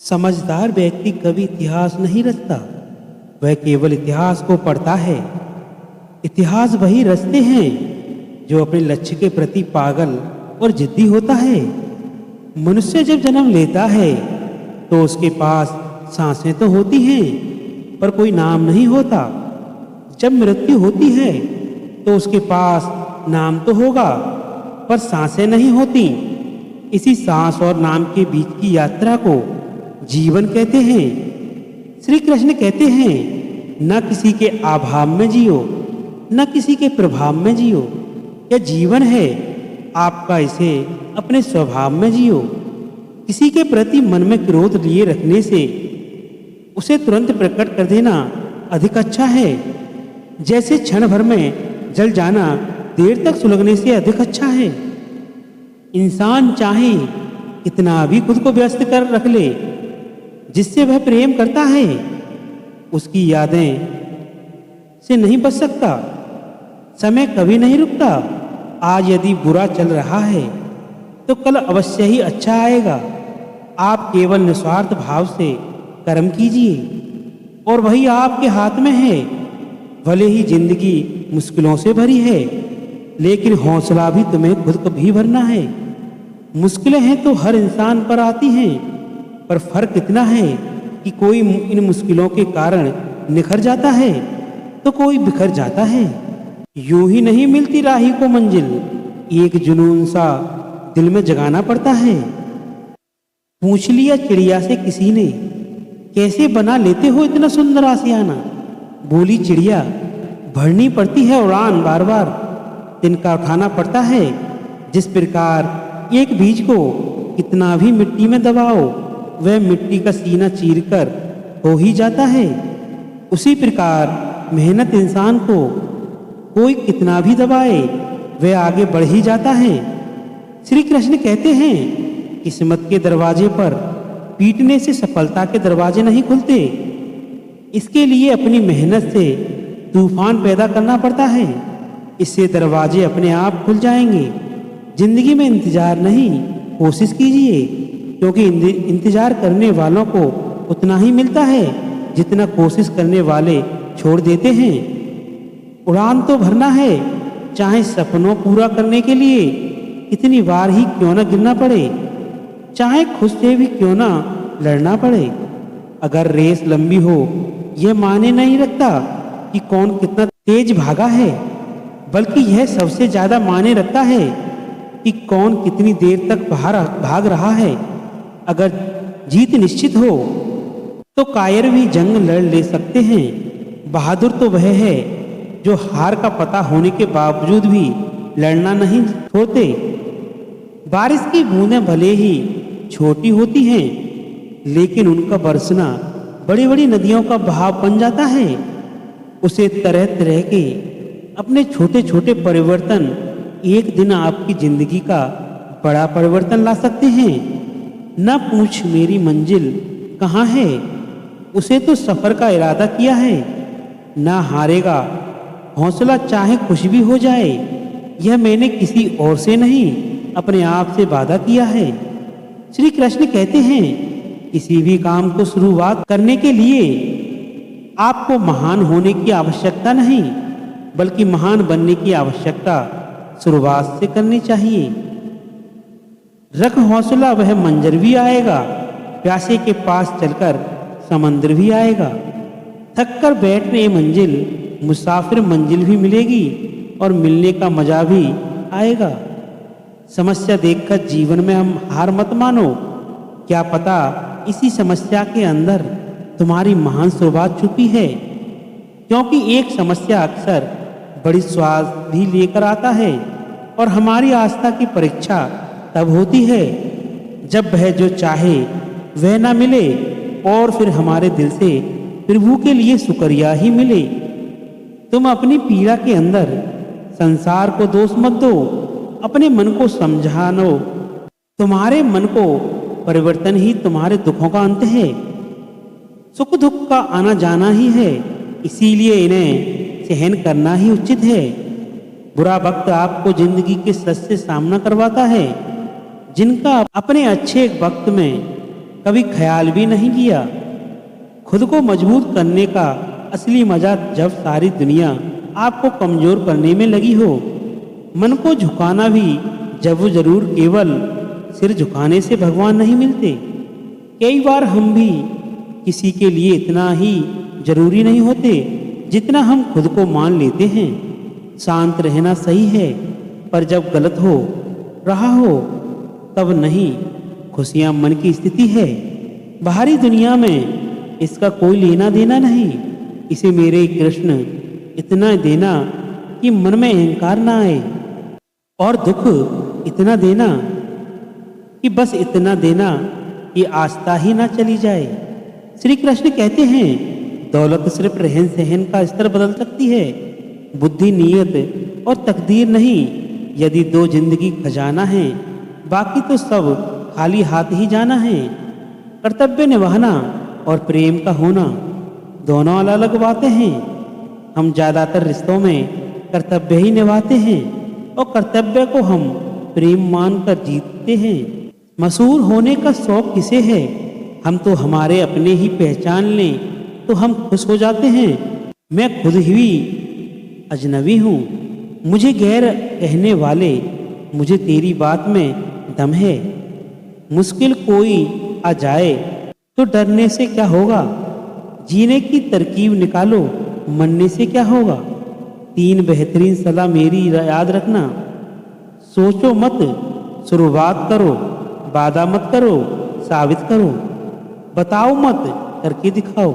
समझदार व्यक्ति कभी इतिहास नहीं रचता, वह केवल इतिहास को पढ़ता है। इतिहास वही रचते हैं जो अपने लक्ष्य के प्रति पागल और जिद्दी होता है। मनुष्य जब जन्म लेता है तो उसके पास सांसें तो होती हैं पर कोई नाम नहीं होता। जब मृत्यु होती है तो उसके पास नाम तो होगा पर सांसें नहीं होती। इसी सांस और नाम के बीच की यात्रा को जीवन कहते हैं। श्री कृष्ण कहते हैं, न किसी के अभाव में जियो, न किसी के प्रभाव में जियो। यह जीवन है आपका, इसे अपने स्वभाव में जियो। किसी के प्रति मन में क्रोध लिए रखने से उसे तुरंत प्रकट कर देना अधिक अच्छा है। जैसे क्षण भर में जल जाना देर तक सुलगने से अधिक अच्छा है। इंसान चाहे कितना भी खुद को व्यस्त कर रख ले, जिससे वह प्रेम करता है उसकी यादें से नहीं बच सकता। समय कभी नहीं रुकता। आज यदि बुरा चल रहा है तो कल अवश्य ही अच्छा आएगा। आप केवल निस्वार्थ भाव से कर्म कीजिए और वही आपके हाथ में है। भले ही जिंदगी मुश्किलों से भरी है, लेकिन हौसला भी तुम्हें खुद को भी भरना है। मुश्किलें हैं तो हर इंसान पर आती हैं, पर फर्क इतना है कि कोई इन मुश्किलों के कारण निखर जाता है तो कोई बिखर जाता है। यूं ही नहीं मिलती राही को मंजिल, एक जुनून सा दिल में जगाना पड़ता है। पूछ लिया चिड़िया से किसी ने, कैसे बना लेते हो इतना सुंदर आशियाना। बोली चिड़िया, भरनी पड़ती है उड़ान, बार बार तिनका उठाना पड़ता है। जिस प्रकार एक बीज को कितना भी मिट्टी में दबाओ वह मिट्टी का सीना चीरकर हो ही जाता है, उसी प्रकार मेहनत इंसान को कोई कितना भी दबाए वह आगे बढ़ ही जाता है। श्री कृष्ण कहते हैं, किस्मत के दरवाजे पर पीटने से सफलता के दरवाजे नहीं खुलते। इसके लिए अपनी मेहनत से तूफान पैदा करना पड़ता है, इससे दरवाजे अपने आप खुल जाएंगे। जिंदगी में इंतजार नहीं, कोशिश कीजिए, क्योंकि इंतजार करने वालों को उतना ही मिलता है जितना कोशिश करने वाले छोड़ देते हैं। उड़ान तो भरना है, चाहे सपनों पूरा करने के लिए कितनी बार ही क्यों ना गिरना पड़े, चाहे खुद से भी क्यों ना लड़ना पड़े। अगर रेस लंबी हो यह मायने नहीं रखता कि कौन कितना तेज भागा है, बल्कि यह सबसे ज्यादा मायने रखता है कि कौन कितनी देर तक भाग रहा है। अगर जीत निश्चित हो तो कायर भी जंग लड़ ले सकते हैं। बहादुर तो वह है जो हार का पता होने के बावजूद भी लड़ना नहीं छोड़ते। बारिश की बूंदें भले ही छोटी होती हैं, लेकिन उनका बरसना बड़ी बड़ी नदियों का बहाव बन जाता है। उसे तरह तरह के अपने छोटे छोटे परिवर्तन एक दिन आपकी जिंदगी का बड़ा परिवर्तन ला सकते हैं। न पूछ मेरी मंजिल कहाँ है, उसे तो सफर का इरादा किया है। ना हारेगा हौसला चाहे कुछ भी हो जाए, यह मैंने किसी और से नहीं अपने आप से वादा किया है। श्री कृष्ण कहते हैं, किसी भी काम को शुरुआत करने के लिए आपको महान होने की आवश्यकता नहीं, बल्कि महान बनने की आवश्यकता शुरुआत से करनी चाहिए। रख हौसला, वह मंजर भी आएगा। प्यासे के पास चलकर समंदर भी आएगा। थक कर बैठने मंजिल मुसाफिर मंजिल भी मिलेगी और मिलने का मजा भी आएगा। समस्या देखकर जीवन में हम हार मत मानो। क्या पता इसी समस्या के अंदर तुम्हारी महान शुरुआत छुपी है, क्योंकि एक समस्या अक्सर बड़ी स्वाद भी लेकर आता है। और हमारी आस्था की परीक्षा तब होती है जब वह जो चाहे वह ना मिले और फिर हमारे दिल से प्रभु के लिए शुक्रिया ही मिले। तुम अपनी पीड़ा के अंदर संसार को दोष मत दो, अपने मन को समझानो। तुम्हारे मन को परिवर्तन ही तुम्हारे दुखों का अंत है। सुख दुख का आना जाना ही है, इसीलिए इन्हें सहन करना ही उचित है। बुरा वक्त आपको जिंदगी के सच से सामना करवाता है, जिनका अपने अच्छे वक्त में कभी ख्याल भी नहीं किया। खुद को मजबूत करने का असली मजा जब सारी दुनिया आपको कमजोर करने में लगी हो। मन को झुकाना भी जब वो जरूर केवल सिर झुकाने से भगवान नहीं मिलते। कई बार हम भी किसी के लिए इतना ही जरूरी नहीं होते जितना हम खुद को मान लेते हैं। शांत रहना सही है, पर जब गलत हो रहा हो तब नहीं। खुशियां मन की स्थिति है, बाहरी दुनिया में इसका कोई लेना देना नहीं। इसे मेरे कृष्ण इतना देना कि मन में अहंकार ना आए, और दुख इतना देना कि बस इतना देना कि आस्था ही ना चली जाए। श्री कृष्ण कहते हैं, दौलत सिर्फ रहन सहन का स्तर बदल सकती है, बुद्धि, नीयत और तकदीर नहीं। यदि दो जिंदगी खजाना है, बाकी तो सब खाली हाथ ही जाना है। कर्तव्य निभाना और प्रेम का होना दोनों अलग अलग बातें हैं। हम ज़्यादातर रिश्तों में कर्तव्य ही निभाते हैं और कर्तव्य को हम प्रेम मानकर जीतते हैं। मशहूर होने का शौक किसे है? हम तो हमारे अपने ही पहचान लें तो हम खुश हो जाते हैं। मैं खुद ही अजनबी हूँ, मुझे गैर कहने वाले, मुझे तेरी बात में दम है। मुश्किल कोई आ जाए तो डरने से क्या होगा, जीने की तरकीब निकालो, मरने से क्या होगा। 3 बेहतरीन सलाह मेरी याद रखना। सोचो मत, शुरुआत करो, वादा मत करो, साबित करो, बताओ मत, करके दिखाओ।